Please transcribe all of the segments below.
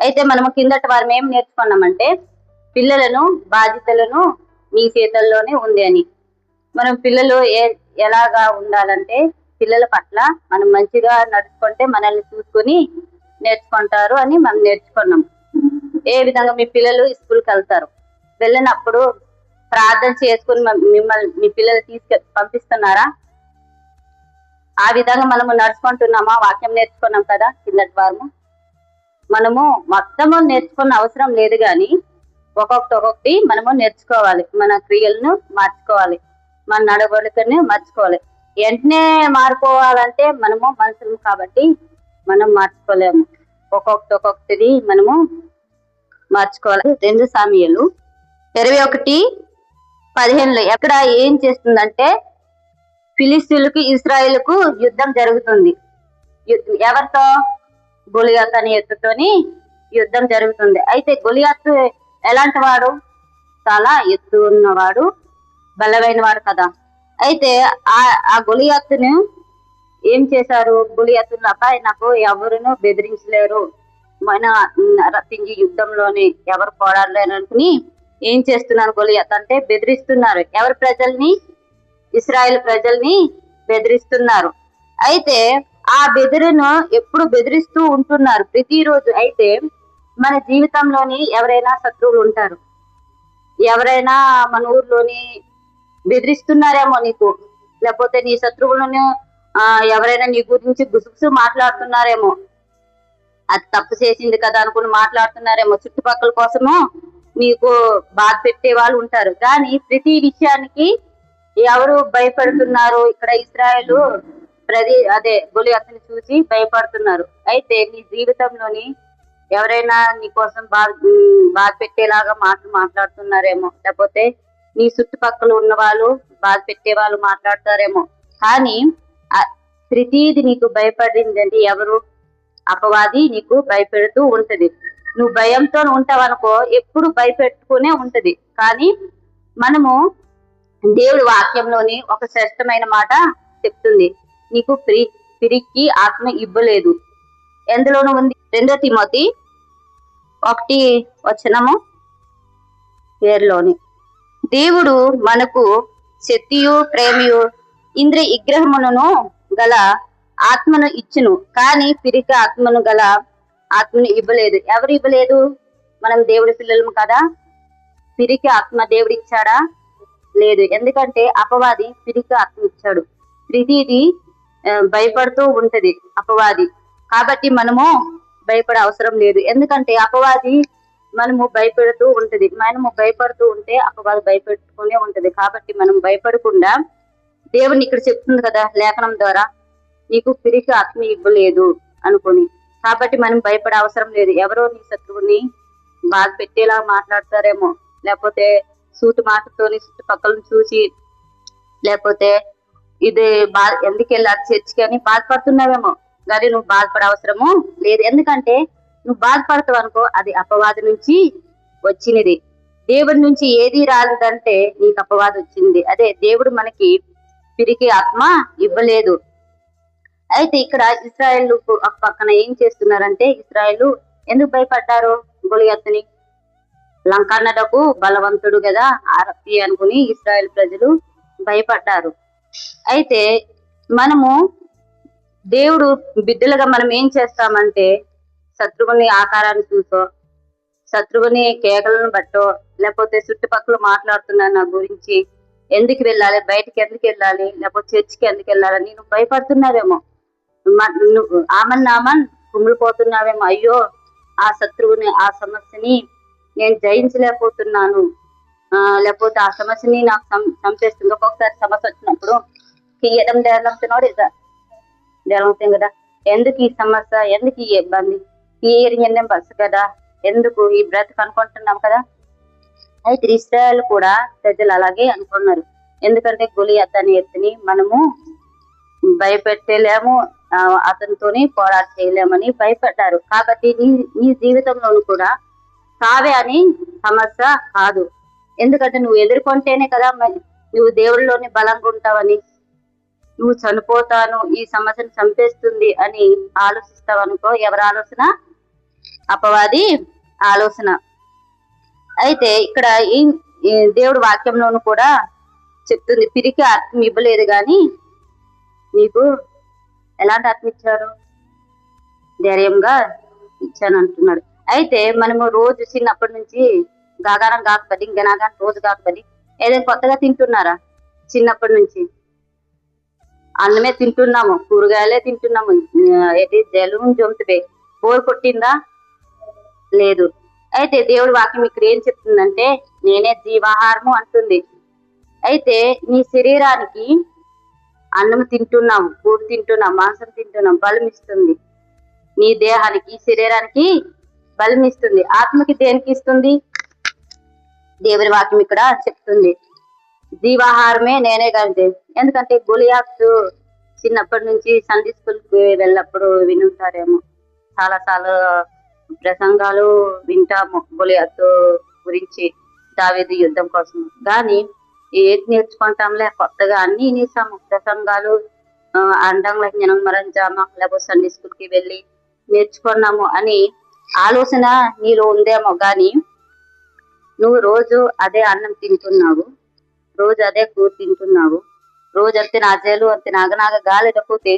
అయితే మనము కిందటి వారం ఏం నేర్చుకున్నామంటే పిల్లలను బాధ్యతలను మీ చేతుల్లోనే ఉంది అని. మనం పిల్లలు ఎలాగా ఉండాలంటే పిల్లల పట్ల మనం మంచిగా నడుచుకుంటే మనల్ని చూసుకొని నేర్చుకుంటారు అని మనం నేర్చుకున్నాం. ఏ విధంగా మీ పిల్లలు స్కూల్కి వెళ్తారు, వెళ్ళినప్పుడు ప్రార్థన చేసుకుని మిమ్మల్ని మీ పిల్లలు పంపిస్తున్నారా? ఆ విధంగా మనము నడుచుకుంటున్నామా? వాక్యం నేర్చుకున్నాం కదా కిందటి వారము. మనము మొత్తము నేర్చుకున్న అవసరం లేదు, కానీ ఒక్కొక్కటి మనము నేర్చుకోవాలి. మన క్రియలను మార్చుకోవాలి, మన నడవడికని మార్చుకోవాలి. వెంటనే మారిపోవాలంటే మనము మనుషులు కాబట్టి మనం మార్చుకోలేము. ఒక్కొక్కటి మనము మార్చుకోవాలి. 2 సామెయలు 21:15 ఎక్కడ ఏం చేస్తుందంటే ఫిలిస్తీన్లకు ఇశ్రాయేలుకు యుద్ధం జరుగుతుంది. ఎవరితో? గొలియాతు అనే ఎత్తుతోని యుద్ధం జరుగుతుంది. అయితే గొలియాతు ఎలాంటి వాడు? చాలా ఎత్తు ఉన్నవాడు, బలమైన వాడు కదా. అయితే ఆ గొలియాతును ఏం చేశారు? గొలియాతును అబ్బాయి నాకు ఎవరును బెదిరించలేరు, మన రతింగి యుద్ధంలోని ఎవరు పోరాడలేరు అనుకుని ఏం చేస్తున్నారు గొలియాతు అంటే బెదిరిస్తున్నారు. ఎవరి ప్రజల్ని? ఇశ్రాయేల్ ప్రజల్ని బెదిరిస్తున్నారు. అయితే ఆ బెదిరిను ఎప్పుడు బెదిరిస్తూ ఉంటున్నారు ప్రతిరోజు. అయితే మన జీవితంలోని ఎవరైనా శత్రువులు ఉంటారు, ఎవరైనా మన ఊర్లోని బెదిరిస్తున్నారేమో నీకు, లేకపోతే నీ శత్రువులను ఎవరైనా నీ గురించి గుసగుసు మాట్లాడుతున్నారేమో, అది తప్పు చేసింది కదా అనుకుని మాట్లాడుతున్నారేమో, చుట్టుపక్కల కోసము మీకు బాధ పెట్టే వాళ్ళు ఉంటారు. కానీ ప్రతి విషయానికి ఎవరు భయపడుతున్నారు? ఇక్కడ ఇశ్రాయేలు గొలియాతుని చూసి భయపడుతున్నారు. అయితే నీ జీవితంలోని ఎవరైనా నీ కోసం బాధ పెట్టేలాగా మాట్లాడుతున్నారేమో, లేకపోతే నీ చుట్టుపక్కల ఉన్న వాళ్ళు బాధ పెట్టే వాళ్ళు మాట్లాడతారేమో. కానీ ప్రతిది నీకు భయపడిందండి ఎవరు? అపవాది నీకు భయపెడుతూ ఉంటది. నువ్వు భయంతో ఉంటావనుకో ఎప్పుడు భయపెట్టుకునే ఉంటది. కానీ మనము దేవుడి వాక్యంలోని ఒక శ్రేష్టమైన మాట చెప్తుంది, నీకు పిరికి ఆత్మ ఇవ్వలేదు. ఎందులోనూ ఉంది? 2 తిమోతి 1:7 దేవుడు మనకు శక్తియు ప్రేమయు ఇంద్రియ విగ్రహములను గల ఆత్మను ఇచ్చును, కానీ పిరికి ఆత్మను గల ఆత్మను ఇవ్వలేదు. ఎవరు ఇవ్వలేదు? మనం దేవుడి పిల్లలము కదా. పిరికి ఆత్మ దేవుడు ఇచ్చాడా? లేదు. ఎందుకంటే అపవాది పిరికి ఆత్మ ఇచ్చాడు. ప్రతిది భయపడుతూ ఉంటది అపవాది. కాబట్టి మనము భయపడే అవసరం లేదు. ఎందుకంటే అపవాది మనము భయపెడుతూ ఉంటది. మనము భయపడుతూ ఉంటే అపవాది భయపెట్టుకునే ఉంటది. కాబట్టి మనం భయపడకుండా దేవుని ఇక్కడ చెప్తుంది కదా లేఖనం ద్వారా, నీకు పిరికి ఆత్మ ఇవ్వలేదు అనుకుని. కాబట్టి మనం భయపడే అవసరం లేదు. ఎవరో నీ శత్రువుని బాధ పెట్టేలా మాట్లాడతారేమో, లేకపోతే సూటి మాటతోని చుట్టుపక్కలను చూసి, లేకపోతే ఇది ఎందుకు వెళ్ళాలి చర్చికి అని బాధపడుతున్నావేమో, కానీ నువ్వు బాధపడే అవసరము లేదు. ఎందుకంటే నువ్వు బాధపడతావు అనుకో అది అపవాది నుంచి వచ్చినది. దేవుడి నుంచి ఏది రాలేదంటే నీకు అపవాది వచ్చింది. అదే దేవుడు మనకి పిరికి ఆత్మ ఇవ్వలేదు. అయితే ఇక్కడ ఇశ్రాయేల్ పక్కన ఏం చేస్తున్నారంటే, ఇశ్రాయేల్ ఎందుకు భయపడ్డారు? గొలియాతుని లంకన్నడకు బలవంతుడు కదా ఆరప్పి అనుకుని ఇశ్రాయేల్ ప్రజలు భయపడ్డారు. అయితే మనము దేవుడు బిడ్డలుగా మనం ఏం చేస్తామంటే శత్రువుని ఆకారాన్ని చూసో, శత్రువుని కేకలను బట్టో, లేకపోతే చుట్టుపక్కల మాట్లాడుతున్నా నా గురించి ఎందుకు వెళ్ళాలి, బయటికి ఎందుకు వెళ్ళాలి, లేకపోతే చర్చికి ఎందుకు వెళ్ళాలని నువ్వు భయపడుతున్నావేమో, ఆమన్ కుమిలిపోతున్నావేమో. అయ్యో ఆ శత్రువుని ఆ సమస్యని నేను జయించలేకపోతున్నాను, లేకపోతే ఆ సమస్యని నాకు చంపేస్తుంది. ఒక్కొక్కసారి సమస్య వచ్చినప్పుడు తీయడం డేలవుతున్నాడు డేలవుతాం కదా, ఎందుకు ఈ సమస్య, ఎందుకు ఈ ఇబ్బంది, ఈ ఏరియం బస్సు కదా, ఎందుకు ఈ బ్రతుకు అనుకుంటున్నాం కదా. అయితే ఇశ్రాయేల్ కూడా ప్రజలు అలాగే అనుకున్నారు. ఎందుకంటే గొలియాతు అనే ఎత్తుని మనము భయపెట్టలేము, అతనితోని పోరాట చేయలేమని భయపడ్డారు. కాబట్టి నీ జీవితంలోనూ కూడా కావే అని సమస్య కాదు. ఎందుకంటే నువ్వు ఎదుర్కొంటేనే కదా నువ్వు దేవుడిలోని బలంగా ఉంటావని, నువ్వు చనిపోతాను ఈ సమస్యను చంపేస్తుంది అని ఆలోచిస్తావనుకో, ఎవరి ఆలోచన? అపవాది ఆలోచన. అయితే ఇక్కడ ఈ దేవుడు వాక్యంలోను కూడా చెప్తుంది, పిరికి ఆత్మ ఇవ్వలేదు గాని నీకు ఎలాంటి ఆత్మ ఇచ్చారు, ధైర్యంగా ఇచ్చాను అంటున్నాడు. అయితే మనము రోజు చిన్నప్పటి నుంచి గాగారం కాకపోతే గనాగారం రోజు కాకపోతే ఏదైనా కొత్తగా తింటున్నారా? చిన్నప్పటి నుంచి అన్నమే తింటున్నాము, కూరగాయలే తింటున్నాము, ఏది జలుబు జొంతుబే బోరు కొట్టిందా? లేదు. అయితే దేవుడి వాక్యం ఇక్కడ ఏం చెప్తుందంటే నేనే జీవాహారము అంటుంది. అయితే నీ శరీరానికి అన్నం తింటున్నాము, కూర తింటున్నాం, మాంసం తింటున్నాం, బలం ఇస్తుంది. నీ దేహానికి శరీరానికి బలం ఇస్తుంది. ఆత్మకి దేనికి ఇస్తుంది? దేవుని వాక్యం ఇక్కడ చెప్తుంది జీవాహారమే నేనే కాదు. ఎందుకంటే గొలియాతు చిన్నప్పటి నుంచి సండే స్కూల్ కి వెళ్ళినప్పుడు వినుంటారేమో, చాలా ప్రసంగాలు వింటాము గొలియాతు గురించి, దావీదు యుద్ధం కోసం. కానీ ఏది నేర్చుకుంటాంలే, కొత్తగా అన్ని వినేసాము, ప్రసంగాలు అండంలో జ్ఞానం మరంజామా లేకపోతే సండే స్కూల్ కి వెళ్ళి నేర్చుకున్నాము అని ఆలోచన నీలో ఉందేమో. గాని నువ్వు రోజు అదే అన్నం తింటున్నావు, రోజు అదే కూర తింటున్నావు, రోజు అంతే నాజేలు అంతే నాగనాగ గాలి లేకపోతే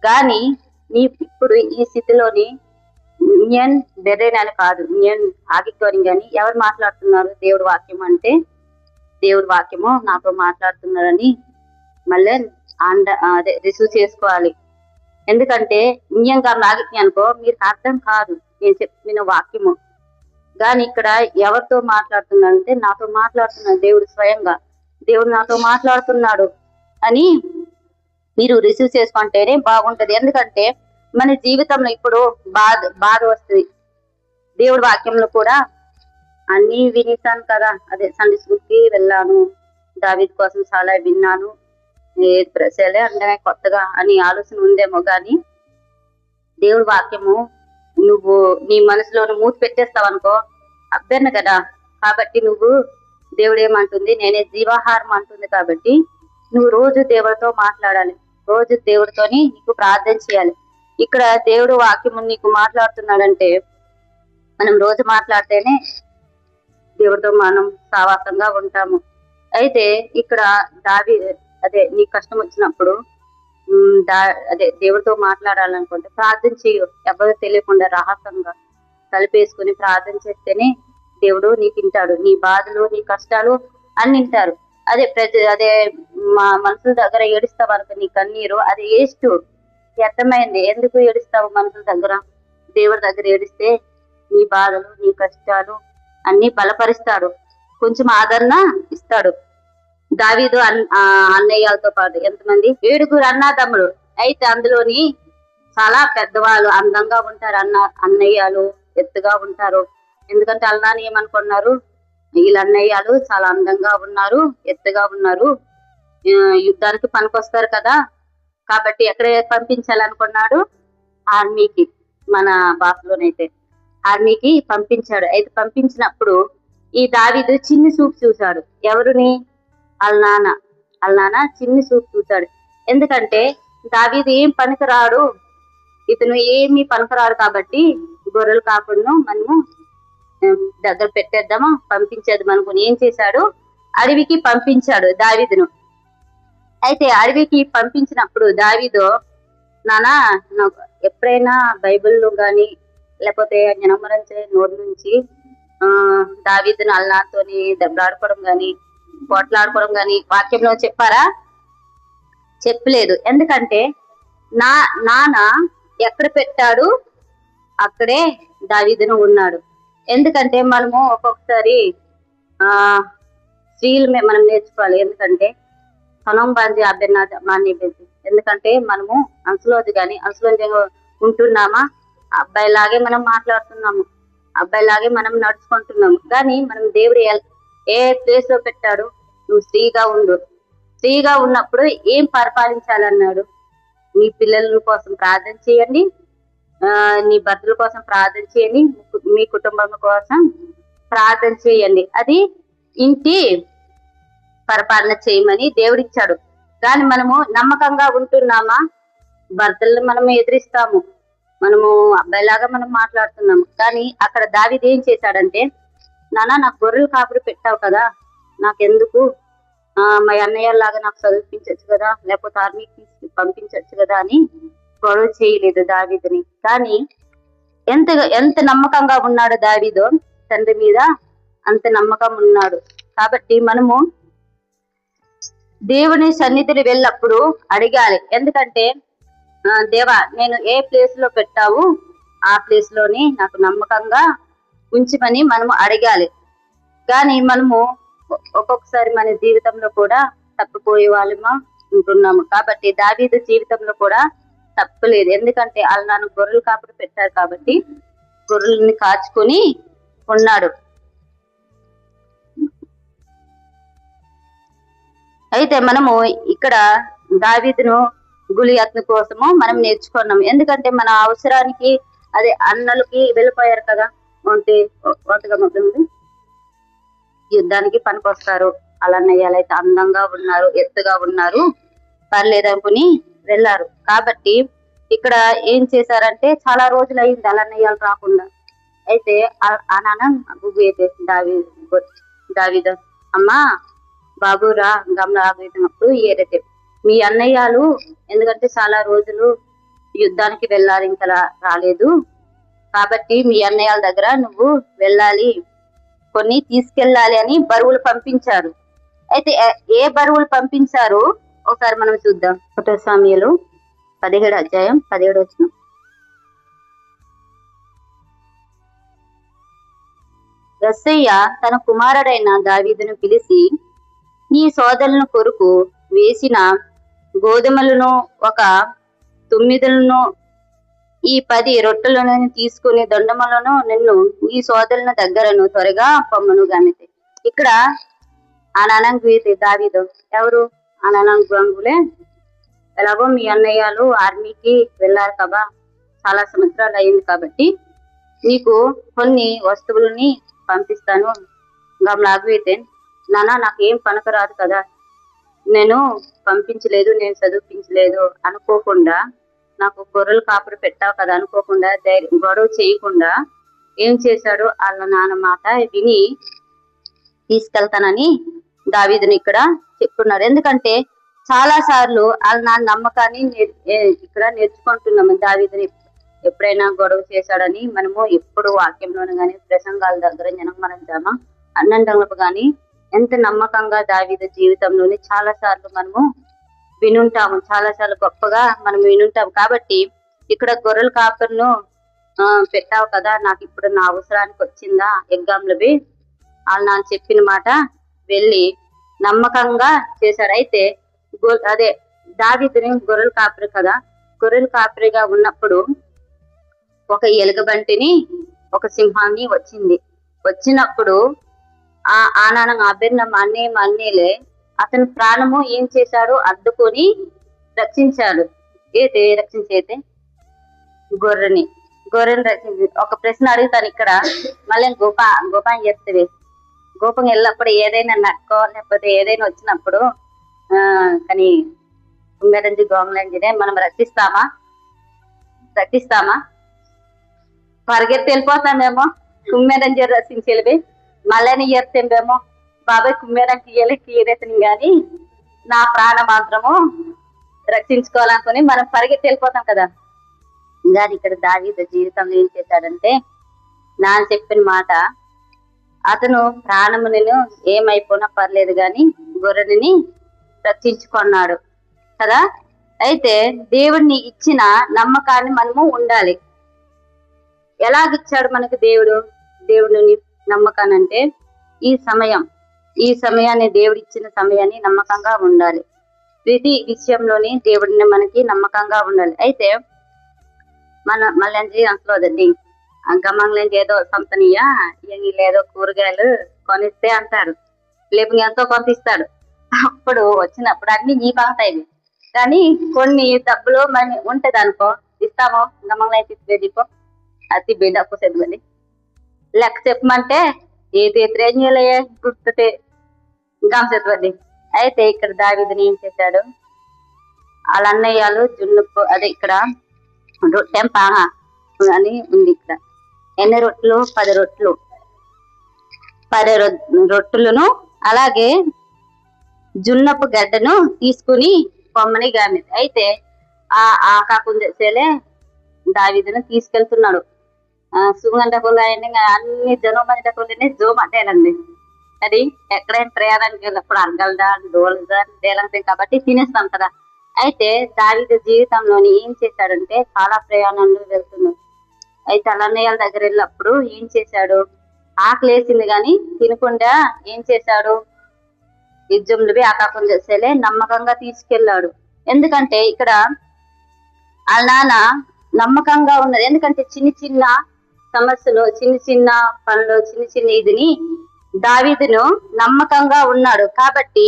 గాని నీ ఇప్పుడు ఈ స్థితిలోని ఇండియన్ బెర్రెన్ అని కాదు, ఇండియన్ ఆగిపోని. కానీ ఎవరు మాట్లాడుతున్నారు? దేవుడు వాక్యం అంటే దేవుడి వాక్యము నాతో మాట్లాడుతున్నారని మళ్ళీ అదే రిసీవ్ చేసుకోవాలి. ఎందుకంటే ఇండియన్ గారు ఆగిపోయి అనుకో మీరు అర్థం కాదు నేను చెప్పిన వాక్యము. కానీ ఇక్కడ ఎవరితో మాట్లాడుతున్నాడంటే నాతో మాట్లాడుతున్నాడు దేవుడు, స్వయంగా దేవుడు నాతో మాట్లాడుతున్నాడు అని మీరు రిసీవ్ చేసుకుంటేనే బాగుంటది. ఎందుకంటే మన జీవితంలో ఇప్పుడు బాధ వస్తుంది. దేవుడి వాక్యంలో కూడా అన్ని వినేసాను కదా, అదే సండే స్కూల్ కి వెళ్ళాను, దావీదు కోసం చాలా విన్నాను, ప్రజలే అంటే కొత్తగా అని ఆలోచన ఉందేమో. గాని దేవుడి వాక్యము నువ్వు నీ మనసులోని మూసి పెట్టేస్తావు అనుకో, అభ్యర్థన కదా. కాబట్టి నువ్వు దేవుడు ఏమంటుంది, నేనే జీవాహారం అంటుంది. కాబట్టి నువ్వు రోజు దేవుడితో మాట్లాడాలి, రోజు దేవుడితోని నీకు ప్రార్థన చేయాలి. ఇక్కడ దేవుడు వాక్యము నీకు మాట్లాడుతున్నాడంటే మనం రోజు మాట్లాడితేనే దేవుడితో మనం సావాసంగా ఉంటాము. అయితే ఇక్కడ అదే నీ కష్టం వచ్చినప్పుడు అదే దేవుడితో మాట్లాడాలనుకుంటే ప్రార్థన చేయు, ఎవరు తెలియకుండా రహస్యంగా కలిపేసుకుని ప్రార్థన చేస్తేనే దేవుడు నీకు వింటాడు. నీ బాధలు నీ కష్టాలు అన్ని వింటారు. అదే మా మనసుల దగ్గర ఏడుస్తావు అనుకో, నీ కన్నీరు అది వేస్ట్. వ్యర్థమైంది. ఎందుకు ఏడుస్తావు మనసుల దగ్గర? దేవుడి దగ్గర ఏడిస్తే నీ బాధలు నీ కష్టాలు అన్ని బలపరుస్తాడు, కొంచెం ఆదరణ ఇస్తాడు. దావీదు అన్నయ్యలతో పాటు ఎంతమంది? 7 అన్నదమ్ములు. అయితే అందులోని చాలా పెద్దవాళ్ళు అందంగా ఉంటారు, అన్నయ్యలు ఎత్తుగా ఉంటారు. ఎందుకంటే అల్లాని ఏమనుకున్నారు, వీళ్ళ అన్నయ్యలు చాలా అందంగా ఉన్నారు, ఎత్తుగా ఉన్నారు, యుద్ధానికి పనికొస్తారు కదా. కాబట్టి ఎక్కడ పంపించాలనుకున్నాడు? ఆర్మీకి, మన భాషలోనైతే ఆర్మీకి పంపించాడు. అయితే పంపించినప్పుడు ఈ దావీదు చిన్ని చూపు చూశాడు. ఎవరిని? అల్నానా చిన్ని చూపు చూశాడు. ఎందుకంటే దావీదు ఏం పనికిరాడు, ఇతను ఏమి పనికిరాడు. కాబట్టి గొర్రెలు కాకుండా మనము దగ్గర పెట్టేద్దామా, పంపించేద్దాం అనుకుని ఏం చేశాడు? అడవికి పంపించాడు దావీదును. అయితే అడవికి పంపించినప్పుడు దావీదు, నానా నాకు ఎప్పుడైనా బైబిల్లో గాని లేకపోతే జ్ఞానమరించే నోటి నుంచి దావీదును అల్లాతోని దెబ్బలాడుకోవడం గాని పోట్లాడుకోవడం గాని వాక్యంలో చెప్పారా? చెప్పలేదు. ఎందుకంటే నాన్న ఎక్కడ పెట్టాడు అక్కడే దావీదును ఉన్నాడు. ఎందుకంటే మనము ఒక్కొక్కసారి స్త్రీలు మనం నేర్చుకోవాలి. ఎందుకంటే సొనం బాంజీ అభ్యర్థ మాన్యబేసి. ఎందుకంటే మనము అంశలోది కానీ అంశలోది ఉంటున్నామా, అబ్బాయిలాగే మనం మాట్లాడుతున్నాము, అబ్బాయిలాగే మనం నడుచుకుంటున్నాము. కానీ మనం దేవుడు ఏ ప్లేస్ లో పెట్టాడు? నువ్వు స్త్రీగా ఉండు. స్త్రీగా ఉన్నప్పుడు ఏం పరిపాలించాలన్నాడు? మీ పిల్లల కోసం ప్రార్థన చేయండి, నీ భర్తల కోసం ప్రార్థన చేయండి, మీ కుటుంబం కోసం ప్రార్థన చేయండి. అది ఇంటి పరిపాలన చేయమని దేవుడిచ్చాడు. కానీ మనము నమ్మకంగా ఉంటున్నామా? భర్తలను మనము ఎదిరిస్తాము, మనము అబ్బాయిలాగా మనం మాట్లాడుతున్నాము. కానీ అక్కడ దావీదు ఏం చేశాడంటే, నాన్న నాకు గొర్రెలు కాపురి పెట్టావు కదా, నాకెందుకు మా అన్నయ్యలాగా నాకు చదివించచ్చు కదా, లేకపోతే ఆర్మీకి పంపించవచ్చు కదా అని గొడవ చేయలేదు దావీదుని. కానీ ఎంత నమ్మకంగా ఉన్నాడు దావీదు తండ్రి మీద, అంత నమ్మకం ఉన్నాడు. కాబట్టి మనము దేవుని సన్నిధిని వెళ్ళినప్పుడు అడగాలి. ఎందుకంటే దేవా నేను ఏ ప్లేస్ లో పెట్టావు ఆ ప్లేస్ లోని నాకు నమ్మకంగా ఉంచమని మనము అడగాలి. కానీ మనము ఒక్కొక్కసారి మన జీవితంలో కూడా తప్పిపోయే వాళ్ళము ఉంటున్నాము. కాబట్టి దావీదు జీవితంలో కూడా తప్పలేదు. ఎందుకంటే వాళ్ళు నన్ను గొర్రెలు కాపుడు పెట్టారు కాబట్టి గొర్రెల్ని కాచుకొని ఉన్నాడు. అయితే మనము ఇక్కడ దావీదును గులియాతు కోసము మనం నేర్చుకున్నాం. ఎందుకంటే మన అవసరానికి అదే అన్నలకి వెళ్ళిపోయారు కదా, ఒంటిగా మొదలు యుద్ధానికి పనికొస్తారు. అలన్నయ్యాలు అయితే అందంగా ఉన్నారు, ఎత్తుగా ఉన్నారు, పర్లేదు అనుకుని వెళ్ళారు. కాబట్టి ఇక్కడ ఏం చేశారంటే చాలా రోజులు అయింది అలన్నయ్యాలు రాకుండా. అయితే ఆ నాన్న గుగ్గు అయితే దావీదు అమ్మా బాబురా గమల ఆగినప్పుడు ఏదైతే మీ అన్నయ్యలు ఎందుకంటే చాలా రోజులు యుద్ధానికి వెళ్ళాలి, ఇంకా రాలేదు కాబట్టి మీ అన్నయ్యల దగ్గర నువ్వు వెళ్ళాలి, కొన్ని తీసుకెళ్ళాలి అని బరువులు పంపించారు. అయితే ఏ బరువులు పంపించారు ఒకసారి మనం చూద్దాం. 1 సమూయేలు 17 అధ్యాయం 17 వచనం. యెష్షయి తన కుమారుడైన దావీదును పిలిచి, నీ సోదరుల కొరకు వేసిన గోధుమలను 1 9 ఈ 10 రొట్టెలను తీసుకుని దొండమలను నిన్ను నీ సోదరుల దగ్గరను త్వరగా పొమ్మను గమితే. ఇక్కడ అనానంగుతే దావీదు ఎవరు? అనానంగులే. ఎలాగో మీ అన్నయ్యలు ఆర్మీకి వెళ్ళారు కదా, చాలా సంవత్సరాలు అయింది కాబట్టి నీకు కొన్ని వస్తువులని పంపిస్తాను. గమలాగితే నాన్న నాకేం పనకరాదు కదా, నేను పంపించలేదు, నేను చదివించలేదు అనుకోకుండా, నాకు గొర్రెలు కాపురు పెట్టావు కదా అనుకోకుండా, గొడవ చేయకుండా ఏం చేశాడు, వాళ్ళ నాన్న మాట విని తీసుకెళ్తానని దావీదుని ఇక్కడ చెప్తున్నారు. ఎందుకంటే చాలా సార్లు వాళ్ళ నాన్న నమ్మకాన్ని ఇక్కడ నేర్చుకుంటున్నాము. దావీదుని ఎప్పుడైనా గొడవ చేశాడని మనము ఎప్పుడు వాక్యంలోనే కానీ ప్రసంగాల దగ్గర జనమరించామా అన్నంటంలో కానీ ఎంత నమ్మకంగా దావీదు జీవితంలోని చాలా సార్లు మనము వినుంటాము, చాలా సార్లు గొప్పగా మనం వినుంటాము. కాబట్టి ఇక్కడ గొర్రెల కాపర్ను పెట్టావు కదా, నాకు ఇప్పుడు నా అవసరానికి వచ్చిందా ఎగ్జామ్లవి వాళ్ళు నాకు చెప్పిన మాట వెళ్ళి నమ్మకంగా చేశాడు. అయితే అదే దావీదుని గొర్రెల కాపరి కదా, గొర్రెల కాపరిగా ఉన్నప్పుడు ఒక ఎలుగుబంటిని ఒక సింహాన్ని వచ్చినప్పుడు ఆనానం అభిర్ణం అన్నేలే అతని ప్రాణము ఏం చేశాడు, అడ్డుకొని రక్షించాడు. రక్షించైతే గొర్రెని రక్షించి ఒక ప్రశ్న అడుగుతాను ఇక్కడ, మళ్ళీ గోపాం చెప్తుంది. గోపం వెళ్ళినప్పుడు ఏదైనా నక్కో లేకపోతే ఏదైనా వచ్చినప్పుడు కానీ కుమ్మెరంజి గోమలంజినే మనం రక్షిస్తామా పరిగెత్తి వెళ్ళిపోతామేమో, కుమ్మెరంజి రక్షించేవి మళ్ళీ ఎత్తేమేమో, బాబాయ్ కుమ్మేరంకి ఏదైతుంది కానీ నా ప్రాణ మాత్రము రక్షించుకోవాలనుకుని మనం పరిగెత్తి వెళ్ళిపోతాం కదా. కానీ ఇక్కడ దావీదు జీవితంలో ఏం చేశాడంటే నాన్న చెప్పిన మాట, అతను ప్రాణములను ఏమైపోయినా పర్లేదు కానీ గొర్రెని రక్షించుకున్నాడు కదా. అయితే దేవుడిని ఇచ్చిన నమ్మకాన్ని మనము ఉండాలి. ఎలాగిచ్చాడు మనకు దేవుడిని నమ్మకాన్ని అంటే ఈ సమయాన్ని దేవుడు ఇచ్చిన సమయాన్ని నమ్మకంగా ఉండాలి. ప్రతి విషయంలోని దేవుడిని మనకి నమ్మకంగా ఉండాలి. అయితే మళ్ళీ అంతలోదండి గమ్మంలోంచి ఏదో సంతనీయా లేదో కూరగాయలు కొనిస్తే అంటారు, లేపు ఎంతో కొంత ఇస్తాడు. అప్పుడు వచ్చినప్పుడు అన్ని నీ బాగుతాయి, కానీ కొన్ని డబ్బులు మన ఉంటది అనుకో ఇస్తామో గమ్మంలో తీసిపో అది బిడ్డకు చదివని లెక్క చెప్పమంటే ఏది త్రేజ్ఞలయ్యే గుర్తుతే గమచదవండి. అయితే ఇక్కడ దావీదుని ఏం చేశాడు, వాళ్ళ అన్నయ్యలు జున్నుకు అదే ఇక్కడ రొట్టెం అని ఉంది ఇక్కడ. ఎన్ని రొట్టెలు? 10 రొట్టెలు. 10 రొట్టెలను అలాగే జున్నపు గడ్డను తీసుకుని పొమ్మని గామె. అయితే ఆ కాకుంజేలే దావీదును తీసుకెళ్తున్నాడు. సుగంధ పొలాన్ని అన్ని జనం మంది డబ్బులని జోమ్ అంటేనండి. అది ఎక్కడైనా ప్రయాణానికి వెళ్ళినప్పుడు అరగలదా డోలుదా డేలంతే కాబట్టి తినేస్తాం కదా. అయితే దావీదు జీవితంలోని ఏం చేశాడంటే చాలా ప్రయాణంలో వెళ్తున్నాడు. అయితే అన్నయ్యల దగ్గర వెళ్ళినప్పుడు ఏం చేశాడు? ఆకలేసింది కానీ తినకుండా ఏం చేశాడు? యుద్ధంలో ఆకాకం చేసేలే నమ్మకంగా తీసుకెళ్ళాడు. ఎందుకంటే ఇక్కడ వాళ్ళ నాన్న నమ్మకంగా ఉన్నది. ఎందుకంటే చిన్న చిన్న సమస్యలు, చిన్న చిన్న పనులు, చిన్న చిన్న ఇదిని దావీదును నమ్మకంగా ఉన్నాడు కాబట్టి.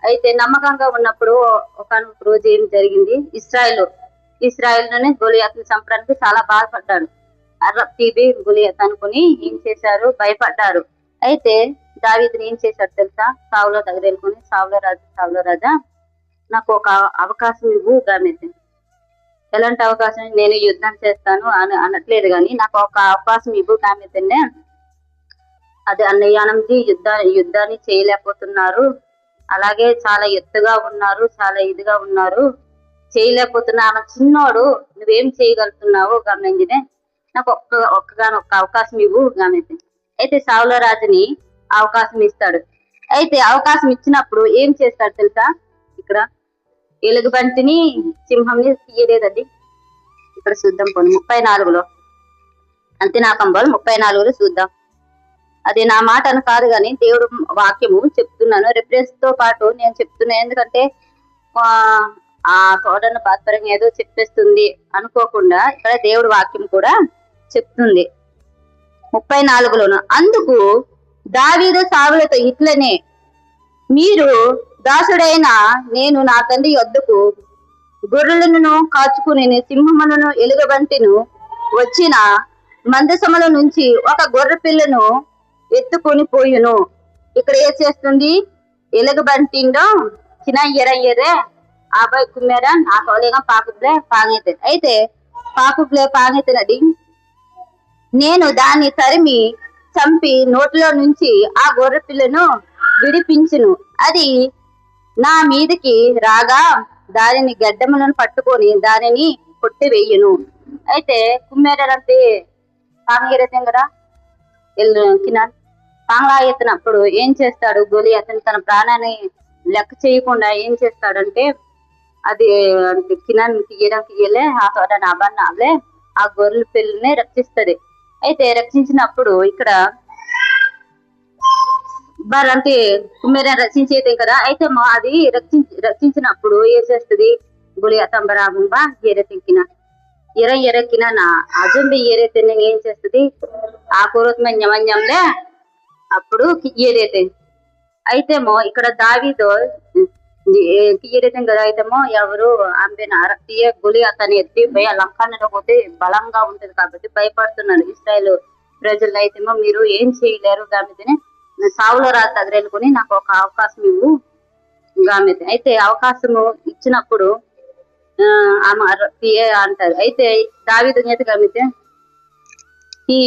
అయితే నమ్మకంగా ఉన్నప్పుడు ఒక రోజు ఏం జరిగింది? ఇస్రాయేల్లోనే గొలియాతుని చంపడానికి చాలా బాధపడ్డాడు. తీబి గొలియాత్ అనుకుని ఏం చేశారు? భయపడ్డారు. అయితే దావీదుని ఏం చేశాడు తెలుసా? సావులో దగ్గర వెళ్ళుకుని సావులో రాజా నాకు ఒక అవకాశం ఇవ్వు గామెతే. ఎలాంటి అవకాశం? నేను యుద్ధం చేస్తాను అని అనట్లేదు కానీ నాకు ఒక అవకాశం ఇవ్వు గామెతేనే. అది అన్నయ్యానంది యుద్ధాన్ని చేయలేకపోతున్నారు, అలాగే చాలా ఎత్తుగా ఉన్నారు, చాలా ఇదిగా ఉన్నారు, చేయలేకపోతున్నా. ఆమె చిన్నోడు, నువ్వేం చేయగలుగుతున్నావు గమనించినే, నాకు ఒక్క అవకాశం ఇవ్వు గమనించి. అయితే సావుల రాజుని అవకాశం ఇస్తాడు. అయితే అవకాశం ఇచ్చినప్పుడు ఏం చేస్తాడు తెలుసా? ఇక్కడ ఎలుగుబంటిని సింహంని తీయలేదండి. ఇక్కడ చూద్దాం పోనీ 34లో అంతినాకంబోలు 34లో చూద్దాం. అది నా మాట అని కాదు కానీ దేవుడు వాక్యము చెప్తున్నాను. రిఫరెన్స్ తో పాటు నేను చెప్తున్నాను. ఎందుకంటే ఆ తోడన్న పాత్పరంగా ఏదో చెప్పేస్తుంది అనుకోకుండా ఇక్కడ దేవుడు వాక్యం కూడా చెప్తుంది. 34లోను అందుకు దావీదు సావులతో ఇట్లనే, మీరు దాసుడైన నేను నా తండ్రి యొద్దకు గొర్రెలను కాచుకుని సింహములను ఎలుగబంటిను వచ్చిన మందసముల నుంచి ఒక గొర్రె పిల్లను ఎత్తుకొని పోయును. ఇక్కడ ఏం చేస్తుంది? ఎలుగబంటిండో చిన్న ఎర్రే ఆబాయ్ కుమ్మేరా నా తోలేగా పాకులే పాగైతే. అయితే పాకులే పాగైతేనది నేను దాన్ని తరిమి చంపి నోటిలో నుంచి ఆ గొర్రె పిల్లను విడిపించును. అది నా మీదకి రాగా దానిని గడ్డములను పట్టుకొని దానిని కొట్టివేయును. అయితే కుమ్మేరంటే పాంగెత్తాం కదా పాంగా ఎత్తినప్పుడు ఏం చేస్తాడు? గొలి అతను తన ప్రాణాన్ని లెక్క చేయకుండా ఏం చేస్తాడంటే అది అంటే కినాన్ తీయలే ఆ తోట నాబన్నాలే ఆ గొర్రెల పిల్లని రక్షిస్తుంది. అయితే రక్షించినప్పుడు ఇక్కడ అంటే కుమ్మేర రక్షించేది కదా. అయితే అది రక్షించినప్పుడు ఏం చేస్తుంది? గులి అతంబరాబా ఎరెక్కిన ఎరెక్కిన నా అజంబి ఏరైతే ఏం చేస్తుంది? ఆ కూరత్మంజమంజంలే అప్పుడు ఏదైతే అయితేమో ఇక్కడ దావీదు తీయరైతే కదా. అయితేమో ఎవరు అంబేన తీయ గులి అతని ఎత్తి భయ లంకాన్ని పోతే బలంగా ఉంటది కాబట్టి భయపడుతున్నాడు. ఇస్రాయేల్ ప్రజలు అయితేమో మీరు ఏం చేయలేరు గామితేనే సావులో రాజు దగ్గర వెళ్ళుకొని నాకు ఒక అవకాశం ఇవ్వు గామితే. అయితే అవకాశము ఇచ్చినప్పుడు ఆమె అంటారు. అయితే దావీదు చేతి గమితే ఈ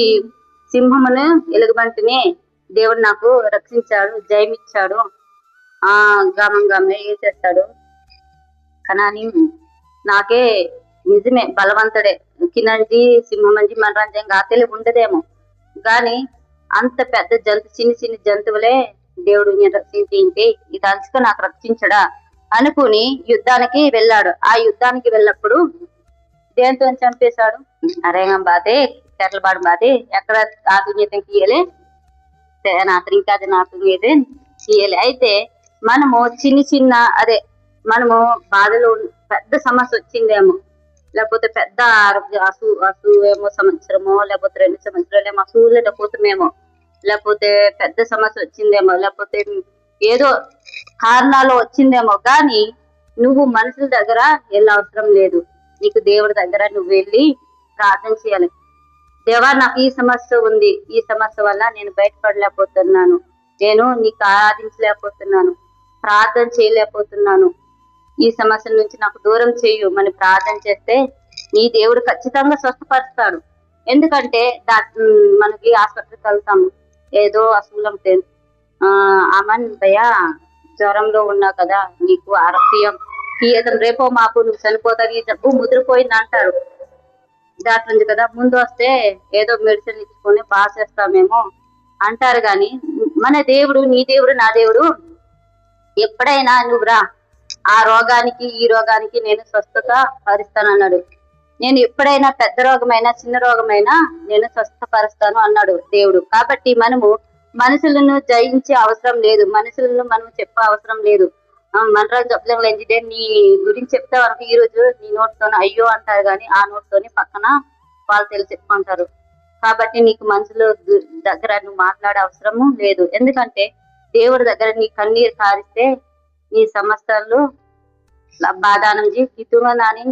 సింహమును ఎలుగుబంటిని దేవుడు నాకు రక్షించాడు, జయమిచ్చాడు. గమంగామే ఏం చేస్తాడు? కనాని నాకే నిజమే బలవంతుడే. కినంజి సింహమంజి మనరంజంగా తెలివి ఉండదేమో గాని అంత పెద్ద చిన్న చిన్న జంతువులే దేవుడు రక్షించి ఇది అలుసుకు నాకు రక్షించడా అనుకుని యుద్ధానికి వెళ్ళాడు. ఆ యుద్ధానికి వెళ్ళినప్పుడు దేంతో చంపేశాడు? అరేగం బాధే చెట్లబాడు బాధే ఎక్కడ ఆత్మీయతం తీయలే నాతరింకాది నాతృయతే తీయలే. అయితే మనము చిన్న అదే మనము బాధలో పెద్ద సమస్య వచ్చిందేమో, లేకపోతే పెద్ద అసూయేమో సంవత్సరమో లేకపోతే 2 సంవత్సరాలేమో అసూలట పోతామేమో, లేకపోతే పెద్ద సమస్య వచ్చిందేమో, లేకపోతే ఏదో కారణాలు వచ్చిందేమో. కానీ నువ్వు మనుషుల దగ్గర వెళ్ళ అవసరం లేదు. నీకు దేవుడి దగ్గర నువ్వు వెళ్ళి ప్రార్థన చేయాలి. దేవా నాకు ఈ సమస్య ఉంది, ఈ సమస్య వల్ల నేను బయటపడలేకపోతున్నాను, నేను నీకు ఆరాధించలేకపోతున్నాను, ప్రార్థన చేయలేకపోతున్నాను, ఈ సమస్యల నుంచి నాకు దూరం చేయు అని ప్రార్థన చేస్తే నీ దేవుడు ఖచ్చితంగా స్వస్థపరుస్తాడు. ఎందుకంటే మనకి హాస్పిటల్కి వెళ్తాము, ఏదో అసూలం అమన్ భయ జ్వరంలో ఉన్నావు కదా, నీకు ఆరోగ్యం తీయతం, రేపో మాపు నువ్వు చనిపోతావు, ఈ జబ్బు ముదిరిపోయింది అంటారు. డాక్టర్ ఉంది కదా, ముందు వస్తే ఏదో మెడిసిన్ ఇచ్చుకొని బాగా చేస్తామేమో అంటారు. కానీ మన దేవుడు, నీ దేవుడు, నా దేవుడు ఎప్పుడైనా నువ్వు రా, ఆ రోగానికి ఈ రోగానికి నేను స్వస్థత పరుస్తానన్నాడు. నేను ఎప్పుడైనా పెద్ద రోగమైనా చిన్న రోగమైనా నేను స్వస్థపరుస్తాను అన్నాడు దేవుడు. కాబట్టి మనము మనుషులను జయించే అవసరం లేదు, మనుషులను మనం చెప్పే అవసరం లేదు. మనరాజు చెప్పలేంటే నీ గురించి చెప్తే వరకు ఈ రోజు నీ నోటితోనే అయ్యో అంటారు, కానీ ఆ నోటితోని పక్కన వాళ్ళు తెలిసి చెప్పుకుంటారు. కాబట్టి నీకు మనుషుల దగ్గర నువ్వు మాట్లాడే అవసరము లేదు. ఎందుకంటే దేవుడి దగ్గర నీ కన్నీరు కారిస్తే నీ సమస్యలు బాధానం గితుమని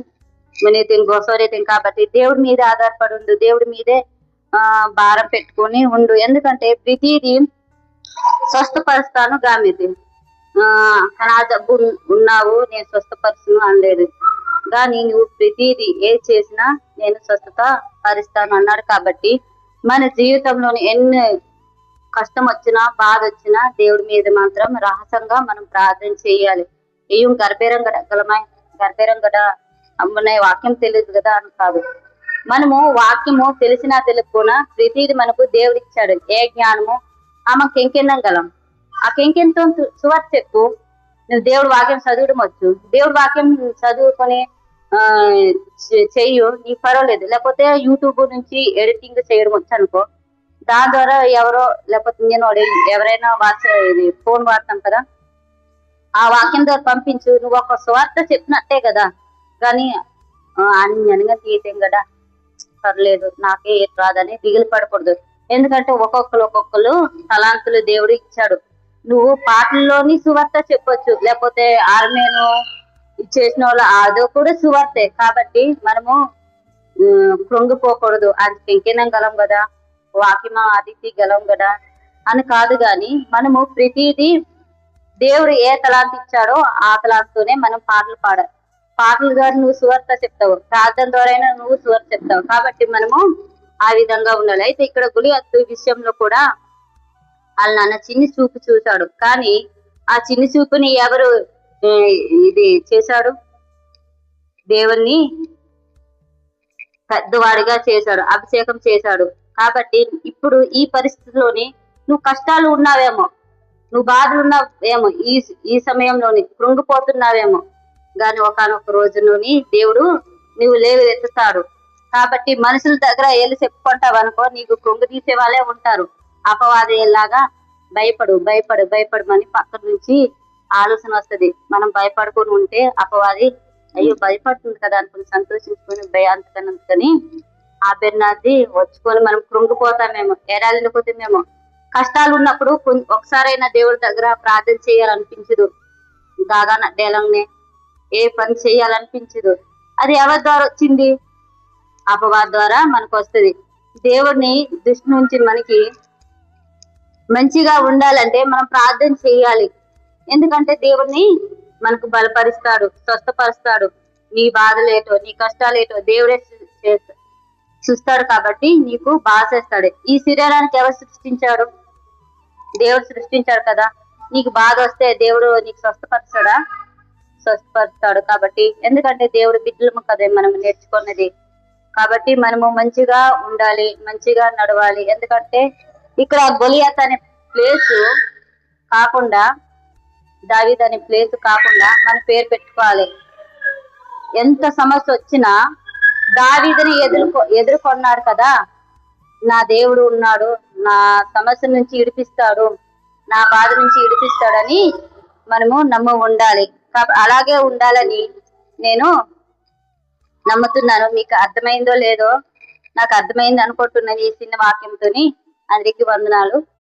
గోసోరేతం. కాబట్టి దేవుడి మీద ఆధారపడి ఉండు, దేవుడి మీదే భారం పెట్టుకొని ఉండు. ఎందుకంటే ప్రతిదీ స్వస్థపరుస్తాను గామిది నా జబ్బు ఉన్నావు నేను స్వస్థపరుచును అనలేదు, కానీ నువ్వు ప్రతిదీ ఏ చేసినా నేను స్వస్థత పరుస్తాను అన్నాడు. కాబట్టి మన జీవితంలోని ఎన్ని కష్టం వచ్చినా బాధ వచ్చినా దేవుడి మీద మాత్రం రహస్యంగా మనం ప్రార్థన చేయాలి. ఏం గర్భేరంగడ గలమాయి గర్భేరంగడ అమ్మనే వాక్యం తెలియదు కదా అని కాదు. మనము వాక్యము తెలిసినా తెలియకపోయినా ప్రతిది మనకు దేవుడు ఇచ్చాడు. ఏ జ్ఞానము ఆమె కెంకెన్నం గలం, ఆ కెంకెంతో సువార్త చెప్పు. నువ్వు దేవుడు వాక్యం చదవడం వచ్చు, దేవుడు వాక్యం చదువుకొని చెయ్యు, నీకు పర్వాలేదు. లేకపోతే యూట్యూబ్ నుంచి ఎడిటింగ్ చేయడం వచ్చు అనుకో, దాని ద్వారా ఎవరో లేకపోతే నేను ఎవరైనా ఇది ఫోన్ వాడతాం కదా, ఆ వాక్యం ద్వారా పంపించు. నువ్వు ఒక స్వార్థ చెప్పినట్టే కదా, కానీ అనగా తీయటం కదా, పర్లేదు నాకే ఏది రాదని దిగులు పడకూడదు. ఎందుకంటే ఒక్కొక్కరు తలాంతులు దేవుడు ఇచ్చాడు. నువ్వు పాటల్లోని సువార్త చెప్పొచ్చు, లేకపోతే ఆర్మేను చేసిన వాళ్ళు అదో కూడా సువార్తే. కాబట్టి మనము కృంగిపోకూడదు. అది పెంకినం గలం కదా, వాక్యమా ఆదిత్య గలం కదా అని కాదు. కానీ మనము ప్రతిదీ దేవుడు ఏ తలాంతి ఇచ్చాడో ఆ తలాంతితోనే మనం పాటలు పాడాలి. పాటల ద్వారా నువ్వు సువార్త చెప్తావు, ప్రార్థన ద్వారా నువ్వు సువార్త చెప్తావు. కాబట్టి మనము ఆ విధంగా ఉండాలి. అయితే ఇక్కడ గులియత్తు విషయంలో కూడా వాళ్ళ నాన్న చిన్ని చూపు చూశాడు, కానీ ఆ చిన్ని చూపుని ఎవరు ఇది చేశాడు? దేవుణ్ణి పెద్దవాడిగా చేశాడు, అభిషేకం చేశాడు. కాబట్టి ఇప్పుడు ఈ పరిస్థితిలోని నువ్వు కష్టాలు ఉన్నావేమో, నువ్వు బాధలు ఉన్నావేమో, ఈ సమయంలోని కృంగిపోతున్నావేమో, కానీ ఒకనొక రోజులోని దేవుడు నువ్వు లేవెత్తుతాడు. కాబట్టి మనుషుల దగ్గర వెళ్ళి చెప్పుకుంటావు అనుకో, నీకు కృంగు తీసే వాళ్ళే ఉంటారు. అపవాదేలాగా భయపడమని పక్కన నుంచి ఆలోచన వస్తుంది. మనం భయపడుకొని ఉంటే అపవాది అయ్యో భయపడుతుంది కదా అనుకుని సంతోషించుకొని భయాంతకని ఆ బెన్నాది వచ్చుకొని మనం కృంగిపోతామేమో, ఎడాలిపోతామేమో. కష్టాలు ఉన్నప్పుడు ఒకసారైనా దేవుడి దగ్గర ప్రార్థన చేయాలనిపించదు, దాగా డేలంనే ఏ పని చేయాలనిపించదు. అది ఎవరి ద్వారా వచ్చింది? అపవాది ద్వారా మనకు వస్తుంది. దేవుడిని దృష్టి నుంచి మనకి మంచిగా ఉండాలంటే మనం ప్రార్థన చేయాలి. ఎందుకంటే దేవుడిని మనకు బలపరుస్తాడు, స్వస్థపరుస్తాడు. నీ బాధలేటో నీ కష్టాలేటో దేవుడే చూస్తాడు. కాబట్టి నీకు బాగా చేస్తాడు. ఈ శరీరానికి ఎవరు సృష్టించాడు? దేవుడు సృష్టించాడు కదా. నీకు బాధ వస్తే దేవుడు నీకు స్వస్థపరుస్తాడు. కాబట్టి ఎందుకంటే దేవుడు బిడ్డలము కదా మనం నేర్చుకున్నది. కాబట్టి మనము మంచిగా ఉండాలి, మంచిగా నడవాలి. ఎందుకంటే ఇక్కడ గొలియాత్ అనే ప్లేసు కాకుండా, దావీద్ అనే ప్లేస్ కాకుండా మన పేరు పెట్టుకోవాలి. ఎంత సమస్య వచ్చినా దావీదుని ఎదుర్కొన్నాడు కదా, నా దేవుడు ఉన్నాడు, నా సమస్య నుంచి విడిపిస్తాడు, నా బాధ నుంచి విడిపిస్తాడని మనము ఉండాలి. అలాగే ఉండాలని నేను నమ్ముతున్నాను. మీకు అర్థమైందో లేదో నాకు అర్థమైంది అనుకుంటున్నాను ఈ చిన్న వాక్యంతోని. అందరికీ వందనాలు.